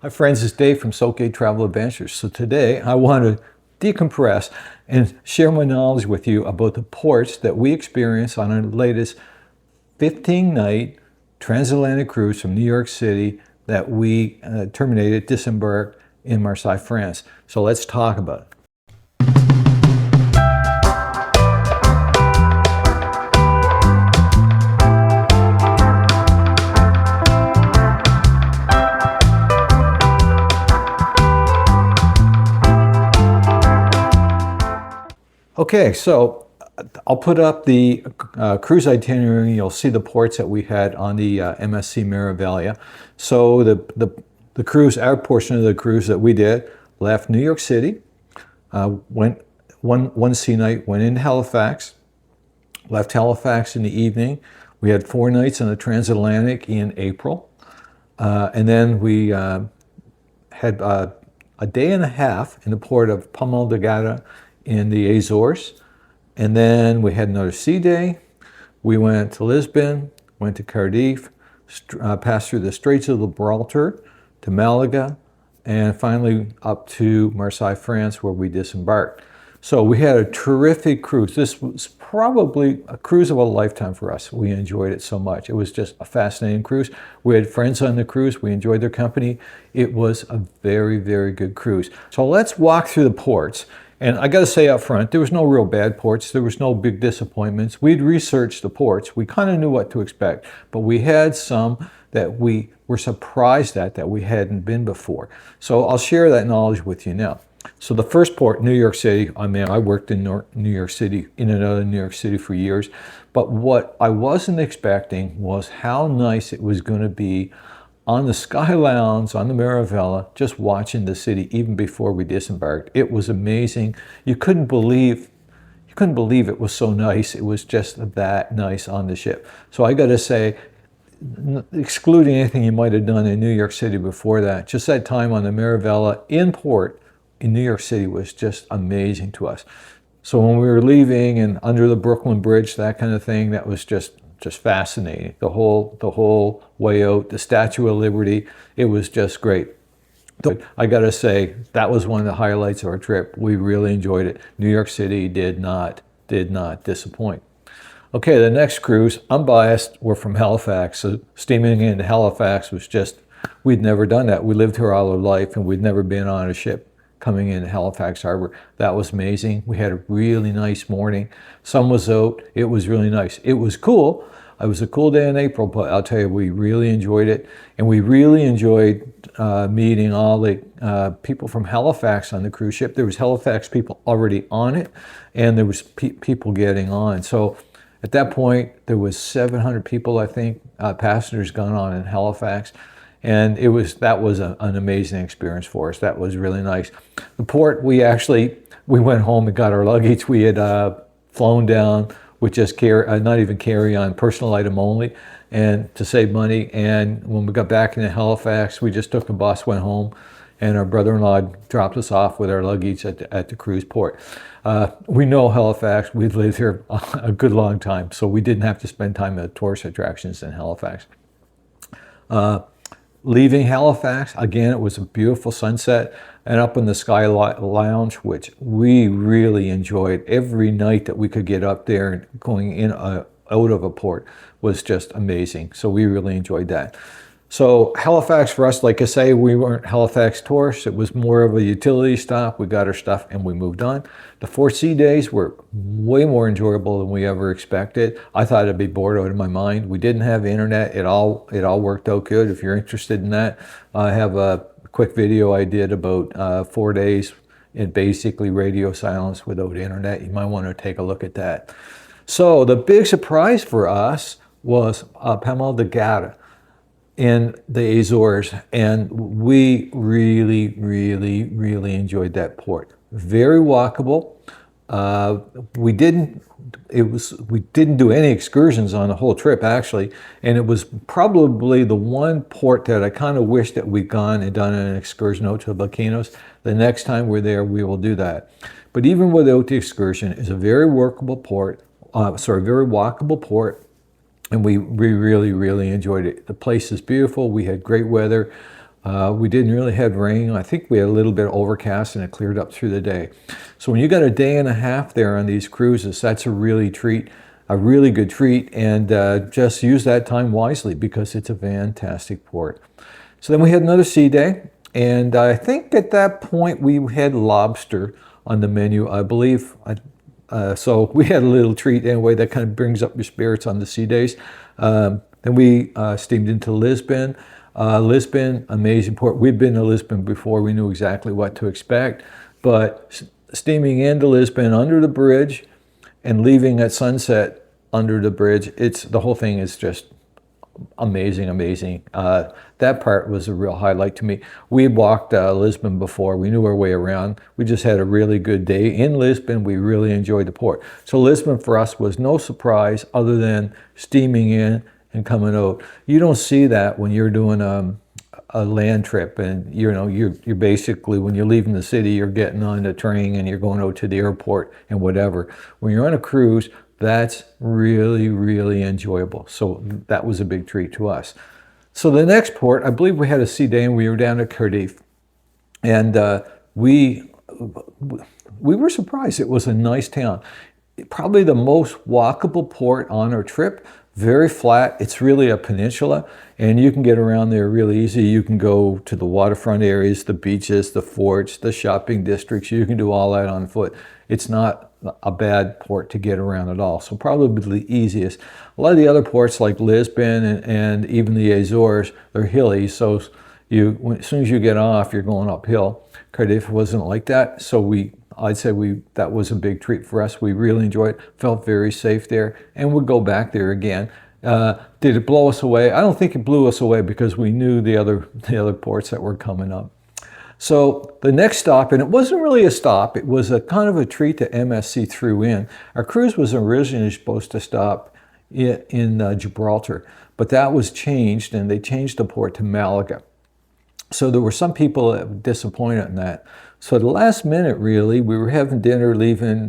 Hi friends, it's Dave from Soke Travel Adventures. So today I want to decompress and share my knowledge with you about the ports that we experienced on our latest 15-night transatlantic cruise from New York City that we disembarked in Marseille, France. So let's talk about it. Okay, so I'll put up the cruise itinerary. You'll see the ports that we had on the MSC Meraviglia. So the cruise, our portion of the cruise that we did, left New York City, went one sea night, went into Halifax, left Halifax in the evening. We had 4 nights on the Transatlantic in April, and then we had a day and a half in the port of Ponta Delgada in the Azores, and then we had another sea day. We went to Lisbon, went to Cádiz, passed through the Straits of Gibraltar to Málaga, and finally up to Marseille, France, where we disembarked. So we had a terrific cruise. This was probably a cruise of a lifetime for us. We enjoyed it so much. It was just a fascinating cruise. We had friends on the cruise. We enjoyed their company. It was a very, very good cruise. So let's walk through the ports. And I got to say up front, there was no real bad ports. There was no big disappointments. We'd researched the ports. We kind of knew what to expect, but we had some that we were surprised at that we hadn't been before. So I'll share that knowledge with you now. So the first port, New York City. I mean, I worked in New York City, in and out of New York City for years. But what I wasn't expecting was how nice it was going to be on the Sky Lounge, on the Meraviglia, just watching the city even before we disembarked. It was amazing. You couldn't believe it was so nice. It was just that nice on the ship. So I got to say, excluding anything you might have done in New York City before that, just that time on the Meraviglia in port in New York City was just amazing to us. So when we were leaving and under the Brooklyn Bridge, that kind of thing, that was just fascinating. The whole way out, the Statue of Liberty, it was just great. I gotta say, that was one of the highlights of our trip. We really enjoyed it. New York City did not disappoint. Okay, the next cruise, I'm biased, we're from Halifax. So steaming into Halifax was just, we'd never done that. We lived here all our life and we'd never been on a ship coming into Halifax Harbor. That was amazing. We had a really nice morning. Sun was out. It was really nice. It was cool. It was a cool day in April, but I'll tell you, we really enjoyed it. And we really enjoyed meeting all the people from Halifax on the cruise ship. There was Halifax people already on it, and there was people getting on. So at that point, there was 700 people, I think, passengers gone on in Halifax. And that was an amazing experience for us. That was really nice. The port, we went home and got our luggage. We had flown down with just not even carry-on, personal item only, and to save money. And when we got back into Halifax, we just took the bus, went home, and our brother-in-law dropped us off with our luggage at the cruise port. We know Halifax. We've lived here a good long time, so we didn't have to spend time at tourist attractions in Halifax. Leaving Halifax, again, it was a beautiful sunset, and up in the Sky Lounge, which we really enjoyed. Every night that we could get up there and going in out of a port was just amazing. So we really enjoyed that. So Halifax for us, like I say, we weren't Halifax tourists. It was more of a utility stop. We got our stuff and we moved on. The 4 sea days were way more enjoyable than we ever expected. I thought I'd be bored out of my mind. We didn't have internet. It all worked out good. If you're interested in that, I have a quick video I did about 4 days in basically radio silence without internet. You might want to take a look at that. So the big surprise for us was Ponta Delgada in the Azores, and we really enjoyed that port. Very walkable. We didn't do any excursions on the whole trip, actually, and it was probably the one port that I kind of wish that we'd gone and done an excursion out to the volcanoes. The next time we're there, we will do that. But even without the excursion, it's a very workable port, very walkable port. And we really enjoyed it. The place is beautiful. We had great weather. We didn't really have rain. I think we had a little bit of overcast and it cleared up through the day. So when you got a day and a half there on these cruises, that's a really good treat, and just use that time wisely because it's a fantastic port. So then we had another sea day, and I think at that point we had lobster on the menu, I believe. So we had a little treat anyway that kind of brings up your spirits on the sea days. Then we steamed into Lisbon. Lisbon, amazing port. We've been to Lisbon before. We knew exactly what to expect. But steaming into Lisbon under the bridge and leaving at sunset under the bridge, the whole thing is just amazing. That part was a real highlight to me. We walked Lisbon before. We knew our way around. We just had a really good day in Lisbon. We really enjoyed the port. So Lisbon for us was no surprise other than steaming in and coming out. You don't see that when you're doing a land trip, and you're basically, when you're leaving the city, you're getting on the train and you're going out to the airport and whatever. When you're on a cruise, that's really enjoyable. So that was a big treat to us. So the next port, I believe we had a sea day, and we were down at Cádiz, and we were surprised. It was a nice town. Probably the most walkable port on our trip. Very flat. It's really a peninsula, and you can get around there really easy. You can go to the waterfront areas, the beaches, the forts, the shopping districts. You can do all that on foot. It's not a bad port to get around at all. So probably the easiest. A lot of the other ports like Lisbon and even the Azores, they're hilly. So as soon as you get off, you're going uphill. Cardiff wasn't like that. So I'd say that was a big treat for us. We really enjoyed it, felt very safe there, and would go back there again. Did it blow us away? I don't think it blew us away because we knew the other ports that were coming up. So the next stop, and it wasn't really a stop, it was a kind of a treat that MSC threw in. Our cruise was originally supposed to stop in Gibraltar, but that was changed, and they changed the port to Málaga. So there were some people that were disappointed in that. So at the last minute, really, we were having dinner leaving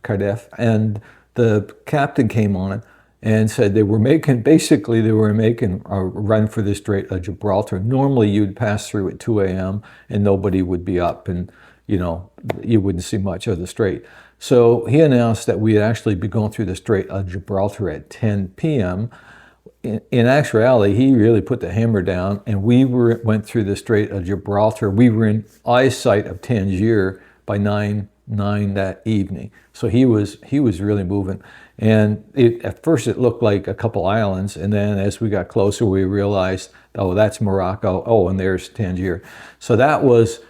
Cardiff, and the captain came on and said they were making a run for the Strait of Gibraltar. Normally you'd pass through at 2 a.m. and nobody would be up, and you wouldn't see much of the strait. So he announced that we'd actually be going through the Strait of Gibraltar at 10 p.m. In actuality, he really put the hammer down, and we went through the Strait of Gibraltar. We were in eyesight of Tangier by 9 that evening. So he was really moving. And at first it looked like a couple islands, and then as we got closer, we realized, oh, that's Morocco. Oh, and there's Tangier. So that was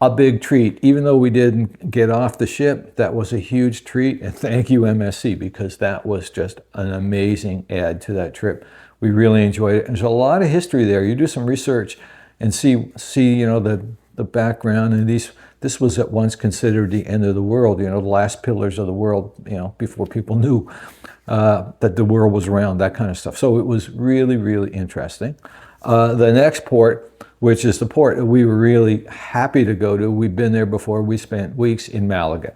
a big treat. Even though we didn't get off the ship, that was a huge treat. And thank you, MSC, because that was just an amazing add to that trip. We really enjoyed it. There's a lot of history there. You do some research and see the background, and this was at once considered the end of the world, the last pillars of the world, before people knew that the world was round, that kind of stuff. So it was really interesting. The next port, which is the port that we were really happy to go to. We've been there before. We spent weeks in Málaga.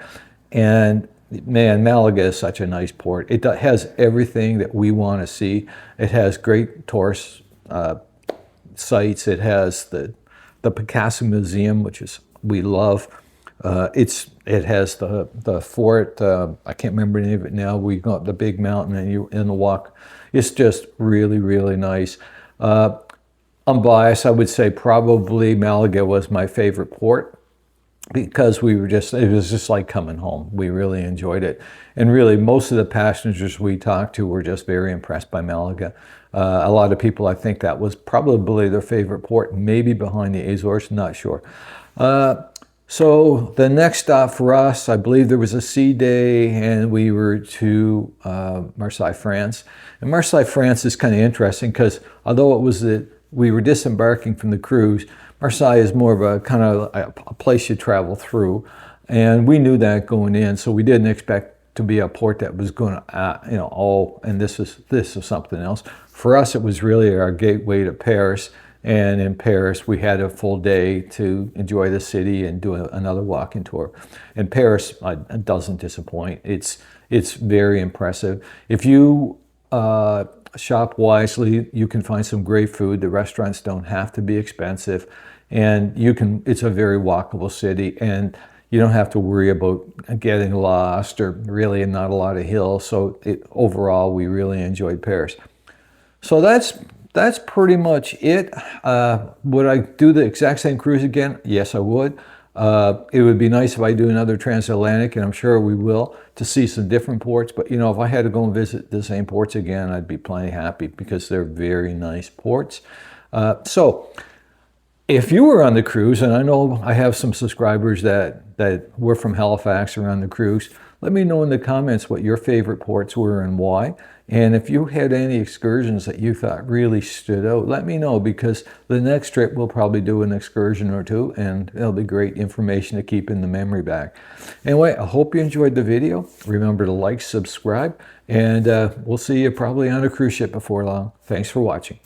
And man, Málaga is such a nice port. It has everything that we want to see. It has great tourist sites. It has the Picasso Museum, which we love. It has the fort. I can't remember the name of it now. We go up the big mountain and you're in the walk. It's just really nice. Unbiased, I would say probably Málaga was my favorite port because it was just like coming home. We really enjoyed it. And really, most of the passengers we talked to were just very impressed by Málaga. A lot of people, I think that was probably their favorite port, maybe behind the Azores, not sure. So the next stop for us, I believe there was a sea day, and we were to Marseille, France. And Marseille, France is kind of interesting because although we were disembarking from the cruise, Marseille is more of a kind of a place you travel through. And we knew that going in, so we didn't expect to be a port that was going to, and this is something else. For us, it was really our gateway to Paris. And in Paris, we had a full day to enjoy the city and do another walking tour. And Paris doesn't disappoint. It's very impressive. If you shop wisely. You can find some great food. The restaurants don't have to be expensive, and it's a very walkable city, and you don't have to worry about getting lost, or really not a lot of hills. So overall, we really enjoyed Paris. So that's pretty much it. Would I do the exact same cruise again? Yes, I would. It would be nice if I do another transatlantic, and I'm sure we will, to see some different ports. But if I had to go and visit the same ports again, I'd be plenty happy, because they're very nice ports. So if you were on the cruise, and I know I have some subscribers that were from Halifax or on the cruise, let me know in the comments what your favorite ports were and why. And if you had any excursions that you thought really stood out, let me know, because the next trip we'll probably do an excursion or two, and it'll be great information to keep in the memory bank. Anyway, I hope you enjoyed the video. Remember to like, subscribe, and we'll see you probably on a cruise ship before long. Thanks for watching.